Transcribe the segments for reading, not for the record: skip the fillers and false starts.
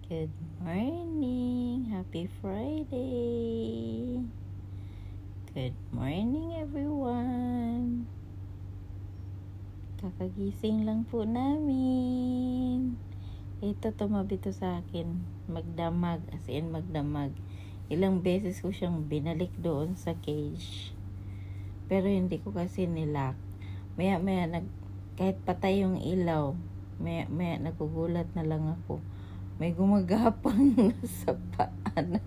Good morning! Happy Friday! Good morning everyone! Kakagising lang po namin. Ito tumabi to sa akin. Magdamag, as in magdamag. Ilang beses ko siyang binalik doon sa cage. Pero hindi ko kasi nilock. Maya kahit patay yung ilaw, maya nagugulat na lang ako. May gumagapang sa paanan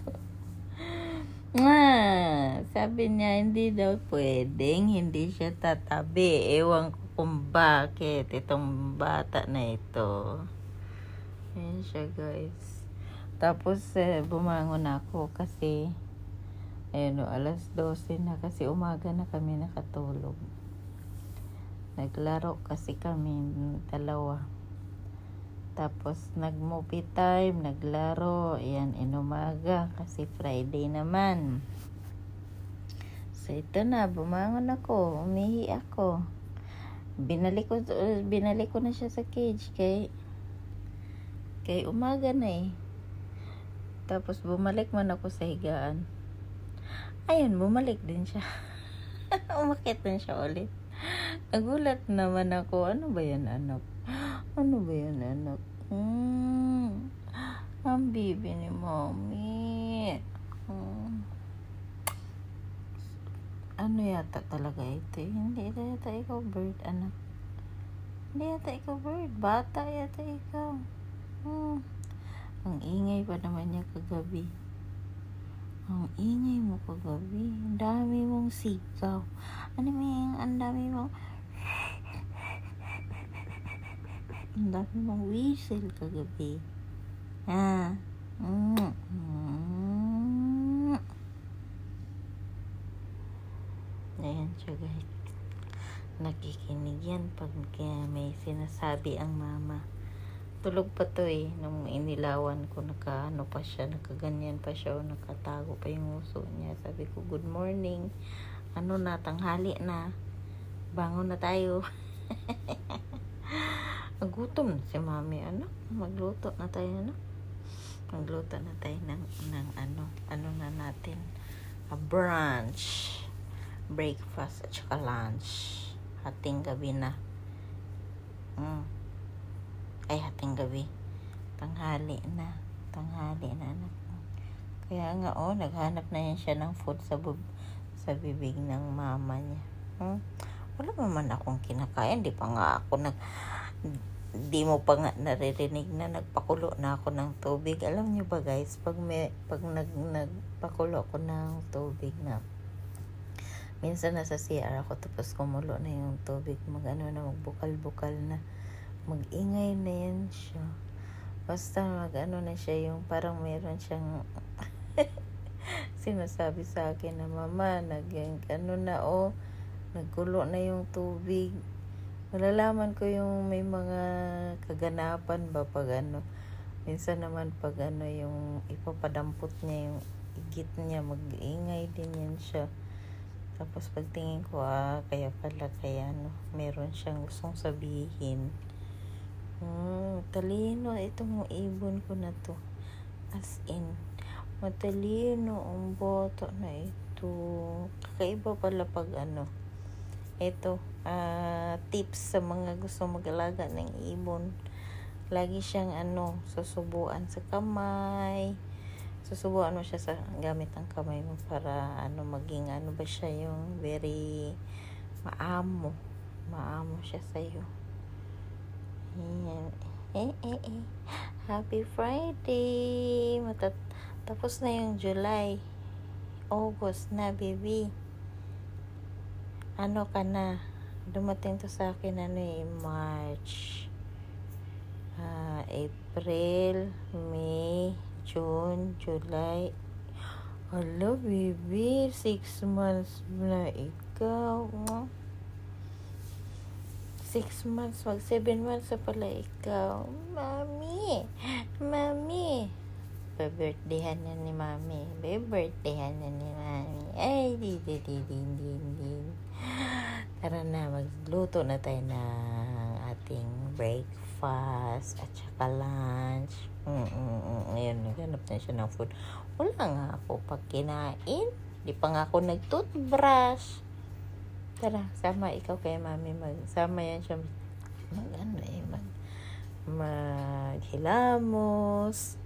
ko. Sabi niya, hindi daw pwedeng, hindi siya tatabi. Ewan ko kung bakit itong bata na ito. Ayan siya, guys. Tapos, bumangon ako kasi, alas 12 na kasi umaga na kami nakatulog. Naglaro kasi kami, dalawa. Tapos nag-movie time, naglaro, ayan, inumaga kasi Friday naman. So ito na, bumangon ako, umihi ako. Binalik ko na siya sa cage kay umaga na eh. Tapos bumalik man ako sa higaan. Ayun, bumalik din siya. Umakit din siya ulit. Nagulat naman ako, ano ba yan anak? Ano ba yan anak? Ang bibi ni mommy. Ano yata talaga ito? Hindi yata ikaw bird anak. Hindi yata ikaw bird. Bata yata ikaw. Ang ingay pa naman niya kagabi. Ang ingay mo kagabi. Ang dami mong sigaw. Ano mo ang dami mong ang dami mong whistle kagabi. Ayan siya, guys. Nakikinig yan pag may sinasabi ang mama. Tulog pa to eh. Nung inilawan ko, nakaganyan pa siya o nakatago pa yung uso niya. Sabi ko, good morning. Ano na, tanghali na. Bangon na tayo. Nagutom na si mami, magluto na tayo, magluto na tayo ng ano na natin, a brunch, breakfast at saka lunch, hating gabi na, hating gabi, tanghali na anak. Kaya nga naghanap na yan siya ng food sa bibig ng mama niya. Wala naman akong kinakain, di mo pa nga naririnig na nagpakulo na ako ng tubig. Alam niyo ba guys, pag nagpakulo ako ng tubig na, minsan nasa CR ako tapos kumulo na yung tubig, magbukal-bukal na, magingay na yan siya. Basta na siya, yung parang meron siyang sinasabi sa akin na, mama, nagkulo na yung tubig. Malalaman ko yung may mga kaganapan ba pag minsan naman pag yung ipapadampot niya yung igit niya, mag-ingay din yan siya. Tapos pagtingin ko, kaya meron siyang gustong sabihin. Talino itong ibon ko na to, as in matalino ang bata na ito. Kakaiba pala pag ito, tips sa mga gusto mag-alaga ng ibon. Lagi siyang susubuan sa kamay. Susubuan mo siya gamit ang kamay mo para maging ba siya, yung very maamo siya sa'yo. Ayan. Happy Friday. Tapos na yung July. August na, baby. Ka na, dumating to sa akin March, April, May, June, July. Hello baby, 6 months na ikaw. 6 months, 7 months na pala ikaw. Mami, birthdayhan na ni mami. Birthdayhan na ni mami. Ay, din. Tara na, magluto na tayo ng ating breakfast. breakfast at saka lunch. Ngayon, naghanap na siya ng food. Wala nga ako pag kinain. Di pa nga ako nag-toothbrush. Tara, sama ikaw kay mami. Sama yan siya. Maghilamos.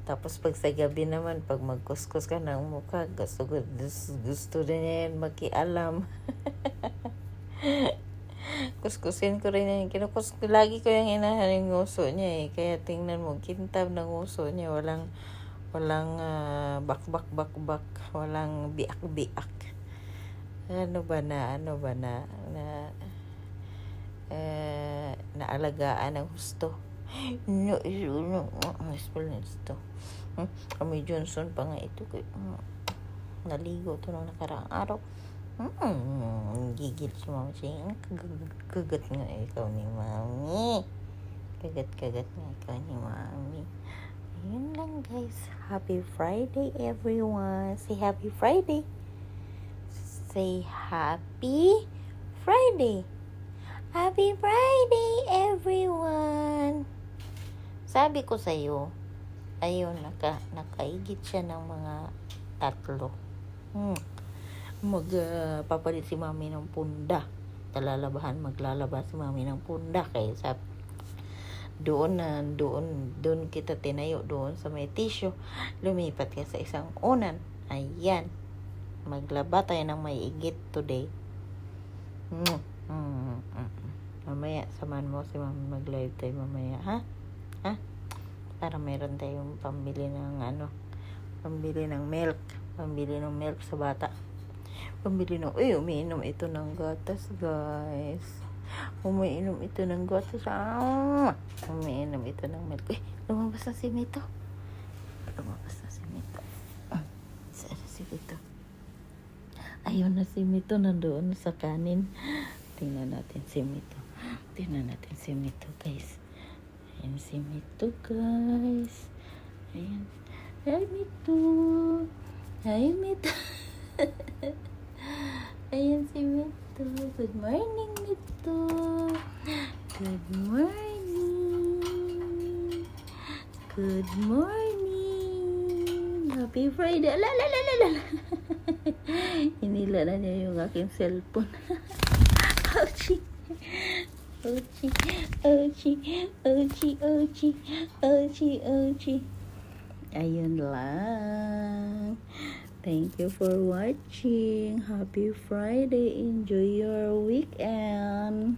Tapos pag sa gabi naman, pag magkuskus ka ng mukha, gusto rin niya yan makialam. Kuskusin ko rin yan. Lagi ko yung inahan yung nguso niya eh. Kaya tingnan mo, kintab ng nguso niya. Walang bak. Walang biak. Ano ba na naalagaan ng gusto. No, ito. Kami Johnson pa nga ito. Naligo to nung nakaraang araw. Gigil si mama siya. Kagat nga ikaw ni mami. Kagat nga ikaw ni mami. Ayun lang guys. Happy Friday everyone. Say happy Friday. Say happy Friday. Happy Friday everyone. Sabi ko sa iyo, ayun, nakaigit siya ng mga 3. Magpapalit si mami ng punda. Maglalaba si mami ng punda. Kaya sabi, doon kita tinayo doon sa may tissue. Lumipat ka sa isang unan. Ayan. Maglaba tayo ng may igit today. Mamaya, samahan mo si mami mag-live tayo mamaya, ha? Para meron tayong pambili ng milk. Pambili ng milk sa bata. Umiinom ito ng gatas, guys. Umiinom ito ng gatas. Umiinom ito ng milk. Lumabas na si Mito. Saan si Mito? Ayun na si Mito, nandoon sa kanin. Tingnan natin si Mito, guys. Ayan si Mito, guys. Ayan. Hi, Mito. Ayan si Mito. Good morning, Mito. Good morning. Happy Friday. La. Hinila na niya yung aking cellphone. Ouchie. Ayun lang. Thank you for watching. Happy Friday. Enjoy your weekend.